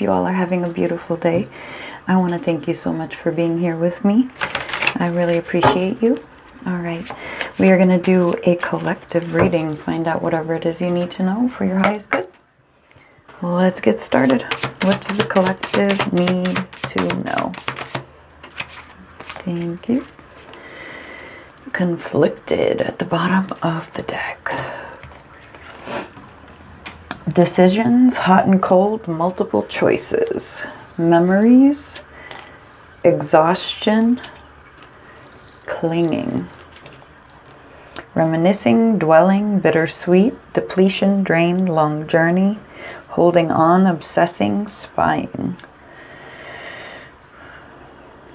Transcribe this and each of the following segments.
you all are having a beautiful day. I want to thank you so much for being here with me. I really appreciate you. All right, we are going to do a collective reading. Find out whatever it is you need to know for your highest good. Let's get started. What does the collective need to know? Thank you. Conflicted at the bottom of the deck. Decisions, hot and cold, multiple choices. Memories, exhaustion, clinging. Reminiscing, dwelling, bittersweet, depletion, drain, long journey, holding on, obsessing, spying.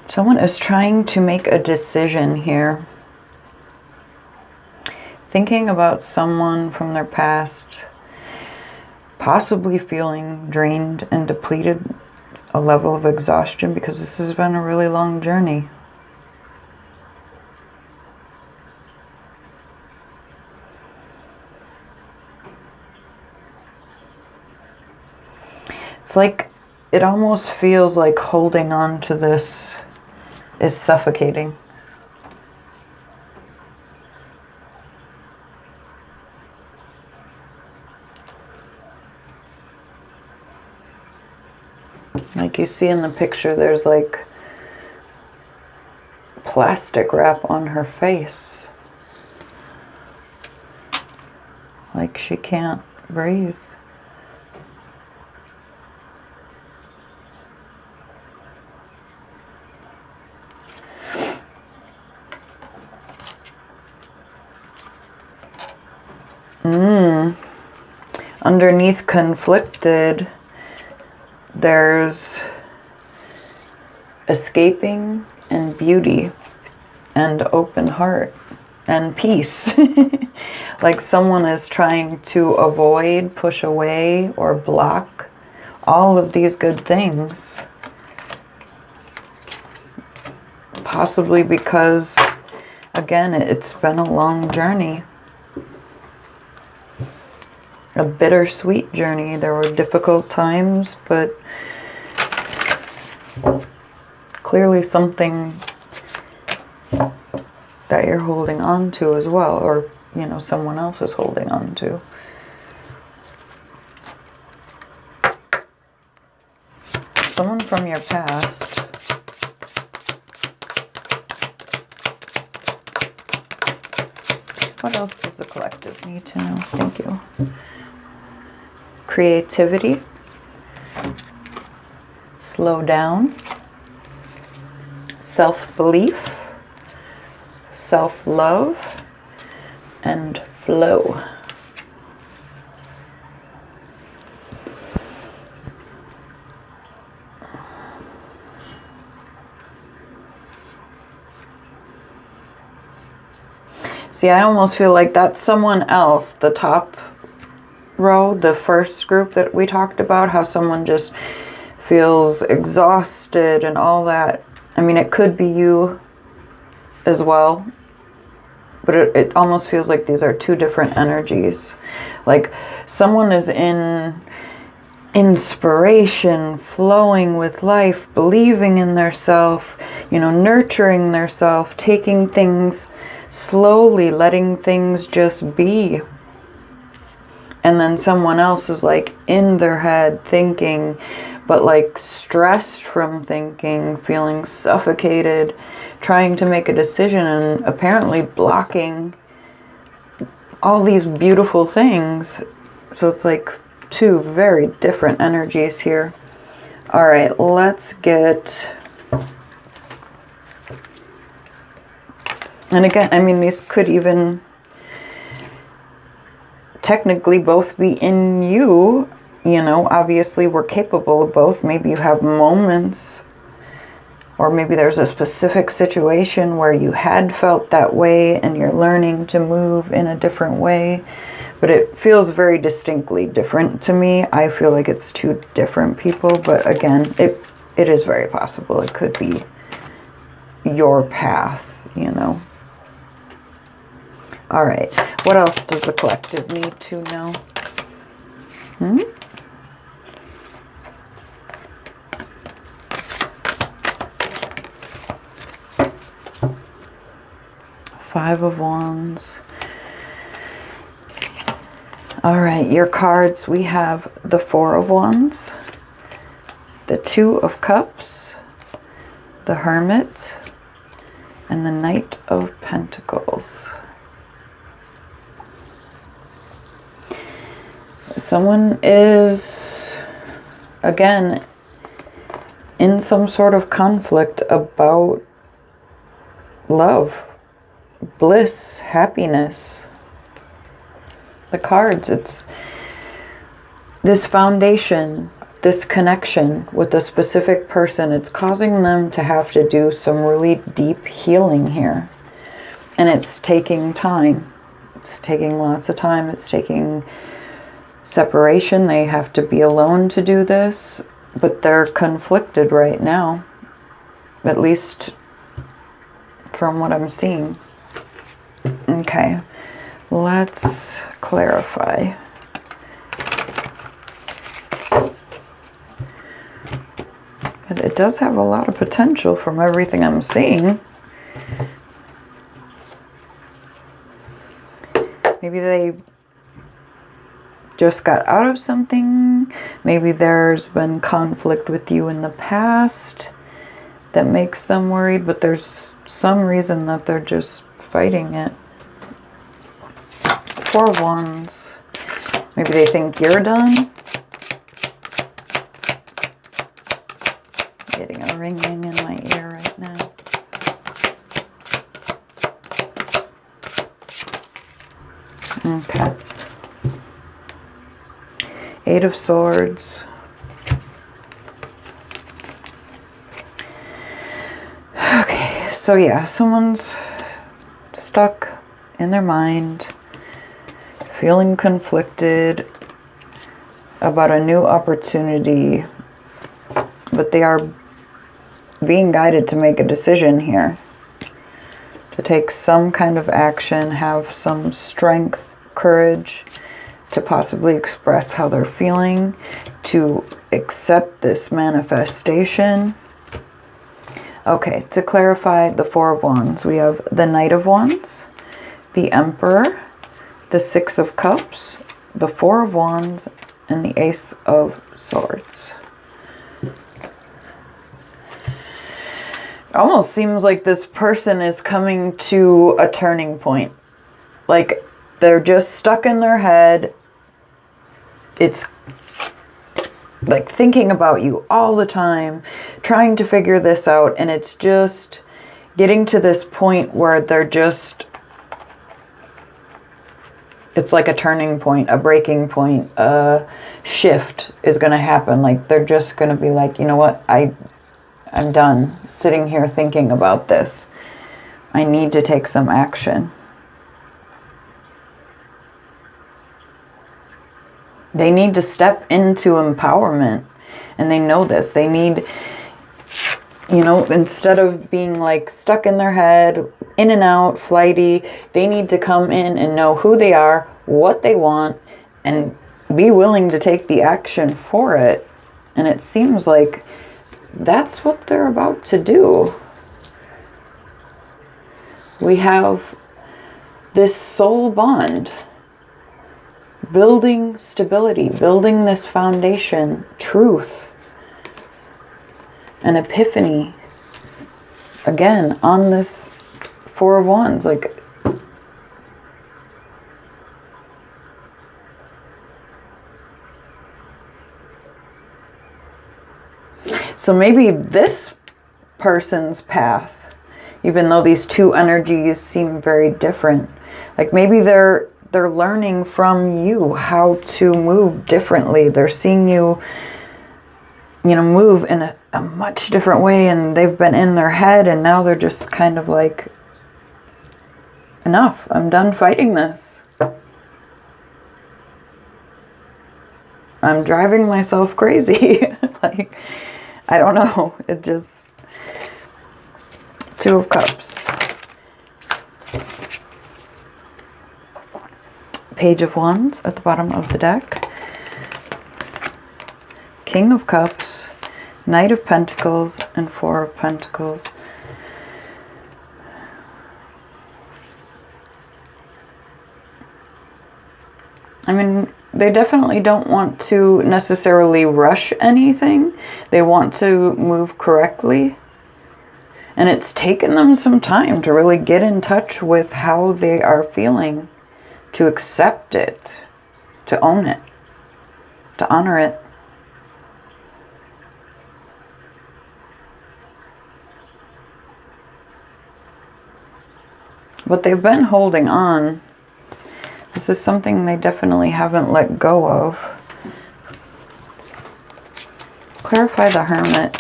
Someone is trying to make a decision here. Thinking about someone from their past, possibly feeling drained and depleted, a level of exhaustion, because this has been a really long journey. It's like, it almost feels like holding on to this is suffocating. Like you see in the picture, there's like plastic wrap on her face. Like she can't breathe. Underneath conflicted, there's escaping and beauty and open heart and peace. Like someone is trying to avoid, push away, or block all of these good things. Possibly because, again, it's been a long journey. A bittersweet journey. There were difficult times, but clearly something that you're holding on to as well, or, you know, someone else is holding on to. Someone from your past. What else does the collective need to know? Thank you. Creativity, slow down, self-belief, self-love, and flow. See, I almost feel like that's someone else, the top row, the first group that we talked about, how someone just feels exhausted and all that. I mean, it could be you as well, but it almost feels like these are two different energies. Like someone is in inspiration, flowing with life, believing in their self, you know, nurturing their self, taking things slowly, letting things just be. And then someone else is like in their head thinking, but like stressed from thinking, feeling suffocated, trying to make a decision and apparently blocking all these beautiful things. So it's like two very different energies here. All right, let's get... And again, I mean, these could even technically both be in you. You know, obviously we're capable of both. Maybe you have moments, or maybe there's a specific situation where you had felt that way and you're learning to move in a different way. But it feels very distinctly different to me. I feel like it's two different people, but again, it is very possible. It could be your path, you know. All right, what else does the collective need to know? Five of Wands. All right, your cards, we have the Four of Wands, the Two of Cups, the Hermit, and the Knight of Pentacles. Someone is, again, in some sort of conflict about love, bliss, happiness. The cards, it's this foundation, this connection with a specific person. It's causing them to have to do some really deep healing here. And it's taking time. It's taking lots of time. It's taking separation. They have to be alone to do this. But they're conflicted right now. At least from what I'm seeing. Okay. Let's clarify. But it does have a lot of potential from everything I'm seeing. Maybe they just got out of something. Maybe there's been conflict with you in the past that makes them worried, but there's some reason that they're just fighting it. Four of Wands. Maybe they think you're done. Getting a ringing in my ear right now. Okay. Eight of Swords. Okay, so yeah, someone's stuck in their mind, feeling conflicted about a new opportunity, but they are being guided to make a decision here, to take some kind of action, have some strength, courage, to possibly express how they're feeling, to accept this manifestation. Okay, to clarify the Four of Wands, we have the Knight of Wands, the Emperor, the Six of Cups, the Four of Wands, and the Ace of Swords. Almost seems like this person is coming to a turning point. Like they're just stuck in their head. It's like thinking about you all the time, trying to figure this out, and it's just getting to this point where they're just, it's like a turning point, a breaking point, a shift is going to happen. Like they're just going to be like, you know what, I'm done sitting here thinking about this. I need to take some action. They need to step into empowerment, and they know this. They need, you know, instead of being like stuck in their head, in and out, flighty, they need to come in and know who they are, what they want, and be willing to take the action for it. And it seems like that's what they're about to do. We have this soul bond. Building stability, building this foundation, truth, an epiphany. Again, on this Four of Wands, like so maybe this person's path, even though these two energies seem very different, like maybe they're learning from you how to move differently. They're seeing you, you know, move in a much different way, and they've been in their head, and now they're just kind of like, enough, I'm done fighting this. I'm driving myself crazy. Like, I don't know. It just, Two of Cups. Page of Wands at the bottom of the deck. King of Cups, Knight of Pentacles, and Four of Pentacles. I mean, they definitely don't want to necessarily rush anything. They want to move correctly. And it's taken them some time to really get in touch with how they are feeling, to accept it, to own it, to honor it. But they've been holding on. This is something they definitely haven't let go of. Clarify the Hermit.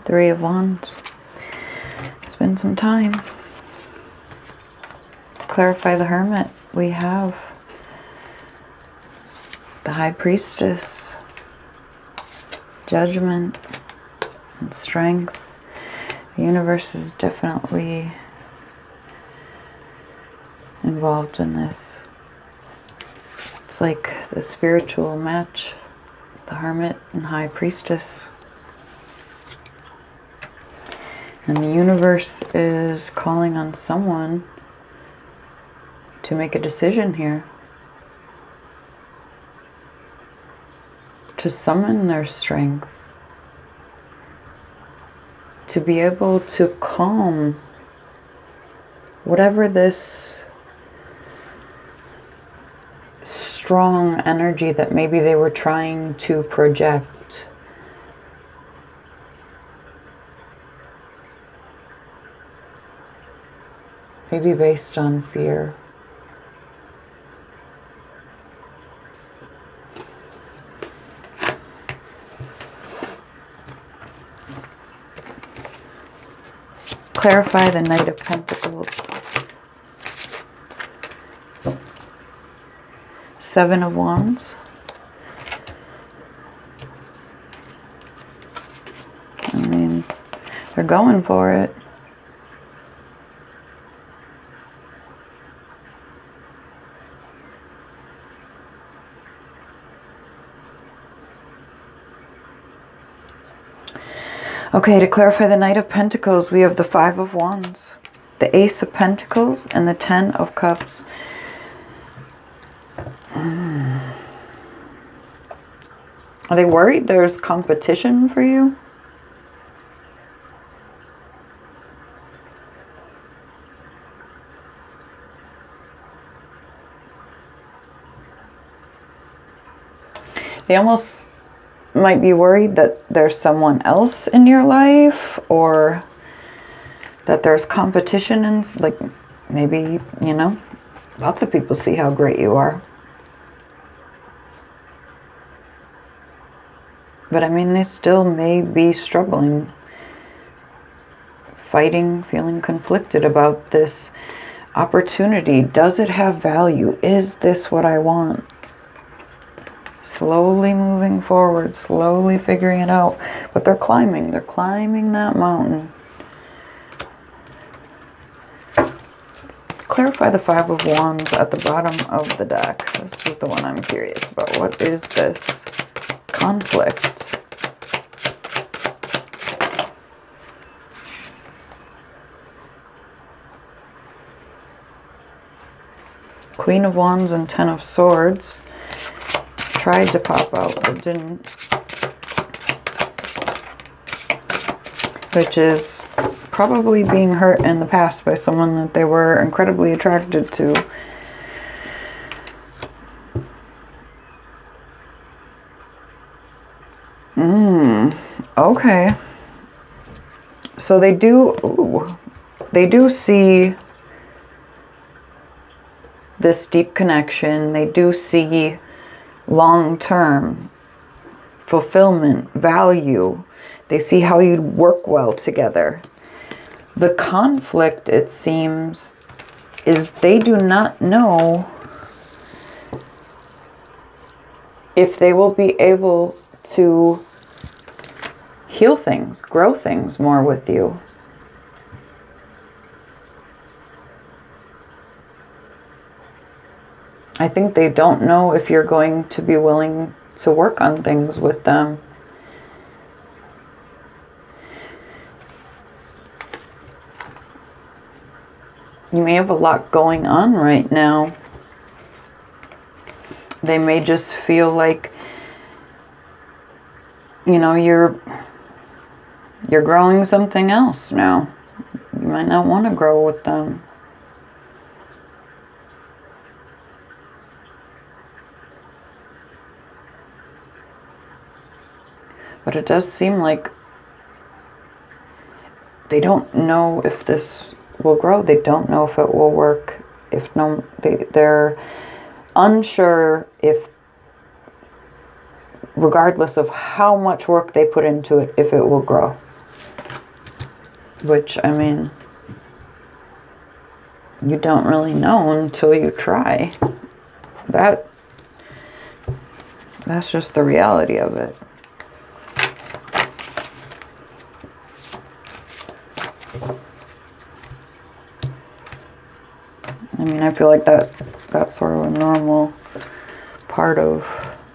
Three of Wands. It's been some time. To clarify the Hermit, we have the High Priestess, Judgment, and Strength. The universe is definitely involved in this. It's like the spiritual match, the Hermit and High Priestess. And the universe is calling on someone to make a decision here. To summon their strength. To be able to calm whatever this strong energy that maybe they were trying to project. Maybe based on fear. Clarify the Knight of Pentacles. Seven of Wands. I mean, they're going for it. Okay, to clarify the Knight of Pentacles, we have the Five of Wands, the Ace of Pentacles, and the Ten of Cups. Are they worried there's competition for you? They almost might be worried that there's someone else in your life, or that there's competition, and like maybe, you know, lots of people see how great you are. But I mean, they still may be struggling, fighting, feeling conflicted about this opportunity. Does it have value? Is this what I want? Slowly moving forward, slowly figuring it out. But they're climbing that mountain. Clarify the Five of Wands at the bottom of the deck. This is the one I'm curious about. What is this conflict? Queen of Wands and Ten of Swords. Tried to pop out, but didn't. Which is probably being hurt in the past by someone that they were incredibly attracted to. Okay. So they do see this deep connection. They do see long-term fulfillment, value. They see how you'd work well together. The conflict, it seems, is they do not know if they will be able to heal things, grow things more with you. I think they don't know if you're going to be willing to work on things with them. You may have a lot going on right now. They may just feel like, you know, you're growing something else now. You might not want to grow with them. But it does seem like they don't know if this will grow. They don't know if it will work. If no, they're unsure if, regardless of how much work they put into it, if it will grow. Which, I mean, you don't really know until you try. That's just the reality of it. I mean, I feel like that's sort of a normal part of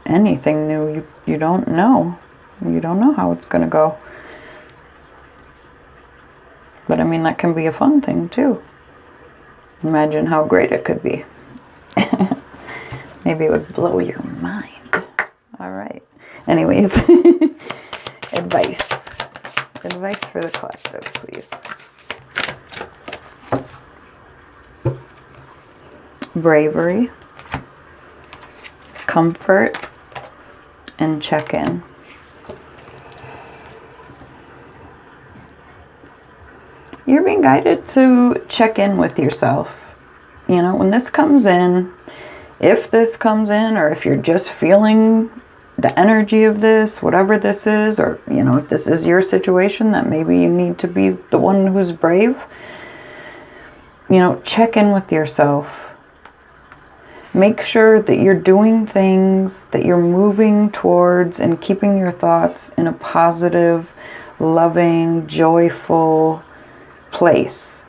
anything new. You don't know. You don't know how it's going to go. But I mean, that can be a fun thing too. Imagine how great it could be. Maybe it would blow your mind. All right. Anyways, advice. Advice for the collective, please. Bravery, comfort, and check-in. You're being guided to check in with yourself. You know, when this comes in, if this comes in, or if you're just feeling the energy of this, whatever this is, or, you know, if this is your situation, that maybe you need to be the one who's brave, you know, check in with yourself. Make sure that you're doing things, that you're moving towards and keeping your thoughts in a positive, loving, joyful place.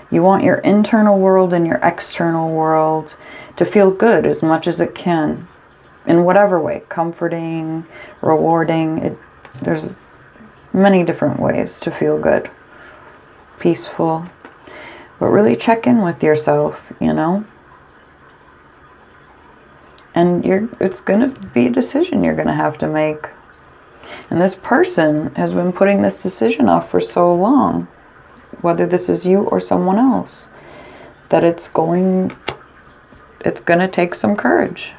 You want your internal world and your external world to feel good as much as it can, in whatever way, comforting, rewarding. There's many different ways to feel good, peaceful, but really check in with yourself, you know. And it's going to be a decision you're going to have to make. And this person has been putting this decision off for so long, whether this is you or someone else, that it's going to take some courage.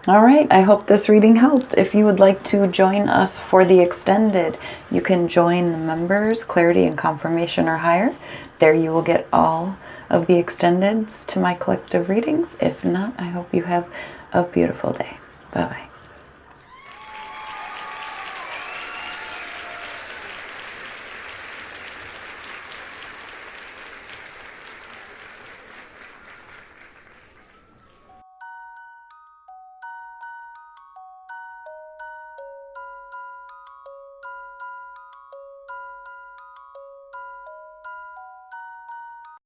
All right, I hope this reading helped. If you would like to join us for the extended, you can join the members, Clarity and Confirmation or higher. There you will get all of the extendeds to my collective readings. If not, I hope you have a beautiful day. Bye-bye.